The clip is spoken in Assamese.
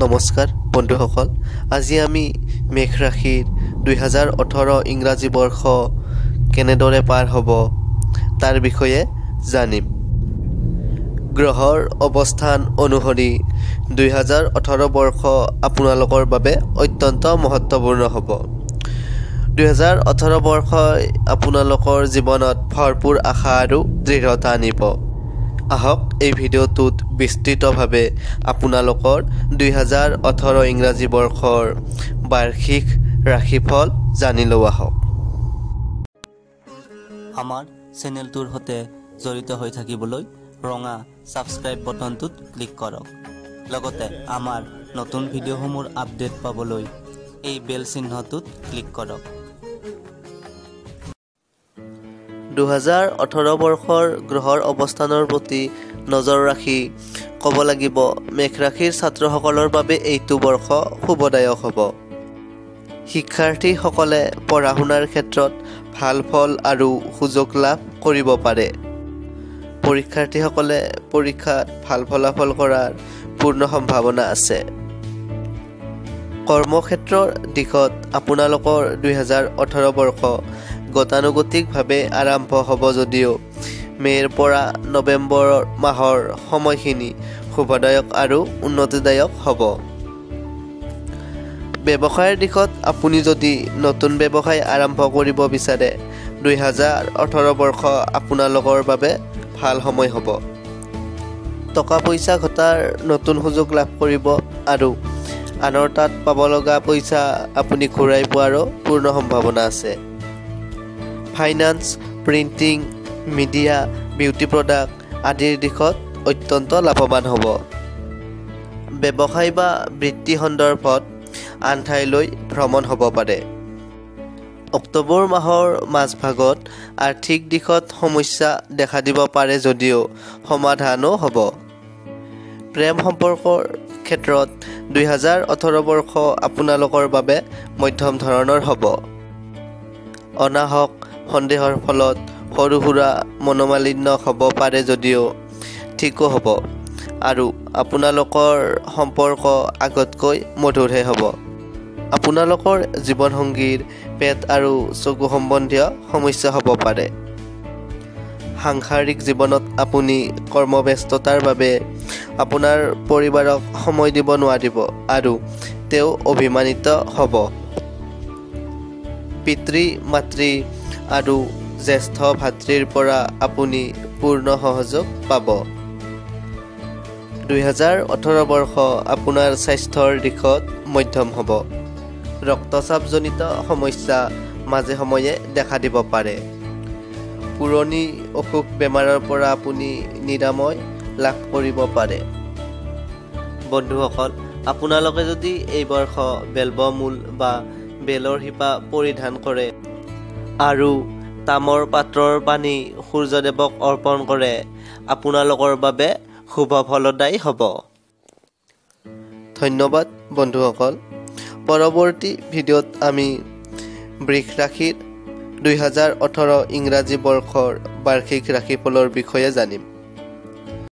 নমস্কাৰ বন্ধুসকল, আজি আমি মেঘ ৰাশিৰ 2018 ইংৰাজী বৰ্ষ কেনেদৰে পাৰ হ'ব তাৰ বিষয়ে জানিম। গ্ৰহৰ অৱস্থান অনুসৰি 2018 বৰ্ষ আপোনালোকৰ বাবে অত্যন্ত মহত্বপূৰ্ণ হ'ব। 2018 বৰ্ষই আপোনালোকৰ জীৱনত ভৰপূৰ আশা আৰু দৃঢ়তা আনিব। আহক এই ভিডিঅ'টোত বিস্তৃতভাৱে আপোনালোকৰ 2018 ইংৰাজী বৰ্ষৰ বাৰ্ষিক ৰাশিফল জানি লওঁ আহক। আমাৰ চেনেলটোৰ সৈতে জড়িত হৈ থাকিবলৈ ৰঙা ছাবস্ক্ৰাইব বাটনটোত ক্লিক কৰক। লগতে আমাৰ নতুন ভিডিঅ'সমূহৰ আপডেট পাবলৈ এই বেল চিহ্নটোত ক্লিক কৰক। 2018 বৰ্ষৰ গ্ৰহৰ অৱস্থানৰ প্ৰতি নজৰ ৰাখি ক'ব লাগিব, মেঘ ৰাশিৰ ছাত্ৰসকলৰ বাবে এইটো বৰ্ষ শুভদায়ক হ'ব। শিক্ষাৰ্থীসকলে পঢ়া শুনাৰ ক্ষেত্ৰত ভাল ফল আৰু সুযোগ লাভ কৰিব পাৰে। পৰীক্ষাৰ্থীসকলে পৰীক্ষাত ভাল ফলাফল কৰাৰ পূৰ্ণ সম্ভাৱনা আছে। কৰ্মক্ষেত্ৰৰ দিশত আপোনালোকৰ 2018 বৰ্ষ গতানুগতিকভাৱে আৰম্ভ হ'ব যদিও মে'ৰ পৰা নৱেম্বৰ মাহৰ সময়খিনি শুভদায়ক আৰু উন্নতিদায়ক হ'ব। ব্যৱসায়ৰ দিশত আপুনি যদি নতুন ব্যৱসায় আৰম্ভ কৰিব বিচাৰে, 2018 বৰ্ষ আপোনালোকৰ বাবে ভাল সময় হ'ব। টকা পইচা ঘটাৰ নতুন সুযোগ লাভ কৰিব আৰু আনৰ তাত পাব লগা পইচা আপুনি ঘূৰাই পোৱাৰো পূৰ্ণ সম্ভাৱনা আছে। Finance, printing, media, beauty product আদিৰ দিশত অত্যন্ত লাভৱান হ'ব। ব্যৱসায় বা বৃত্তি সন্দৰ্ভত আন ঠাইলৈ ভ্ৰমণ হ'ব পাৰে। অক্টোবৰ মাহৰ মাজভাগত আৰ্থিক দিশত সমস্যা দেখা দিব পাৰে যদিও সমাধানো হ'ব। প্ৰেম সম্পৰ্কৰ ক্ষেত্ৰত 2018 বৰ্ষ আপোনালোকৰ বাবে মধ্যম ধৰণৰ হ'ব। অনাহক সন্দেহৰ ফলত সৰু সুৰা মনোমালিন্য হ'ব পাৰে যদিও ঠিকো হ'ব আৰু আপোনালোকৰ সম্পৰ্ক আগতকৈ মধুৰহে হ'ব। আপোনালোকৰ জীৱনসংগীৰ পেট আৰু চকু সম্বন্ধীয় সমস্যা হ'ব পাৰে। সাংসাৰিক জীৱনত আপুনি কৰ্মব্যস্ততাৰ বাবে আপোনাৰ পৰিবাৰক সময় দিব নোৱাৰিব আৰু তেওঁ অভিমানিত হ'ব। পিতৃ মাতৃ আৰু জ্যেষ্ঠ ভাতৃৰ পৰা আপুনি পূৰ্ণ সহযোগ পাব। 2018 বৰ্ষ আপোনাৰ স্বাস্থ্যৰ দিশত মধ্যম হ'ব। ৰক্তচাপজনিত সমস্যা মাজে সময়ে দেখা দিব পাৰে। পুৰণি অসুখ বেমাৰৰ পৰা আপুনি নিৰাময় লাভ কৰিব পাৰে। বন্ধুসকল, আপোনালোকে যদি এই বৰ্ষ বেলবমূল বা বেলৰ শিপা পৰিধান কৰে আৰু তামৰ পাত্ৰৰ পানী সূৰ্যদেৱক অৰ্পণ কৰে, আপোনালোকৰ বাবে শুভ ফলদায়ী হ'ব। ধন্যবাদ বন্ধুসকল। পৰৱৰ্তী ভিডিঅ'ত আমি বৃষ ৰাশিৰ 2018 ইংৰাজী বৰ্ষৰ বাৰ্ষিক ৰাশিফলৰ বিষয়ে জানিম।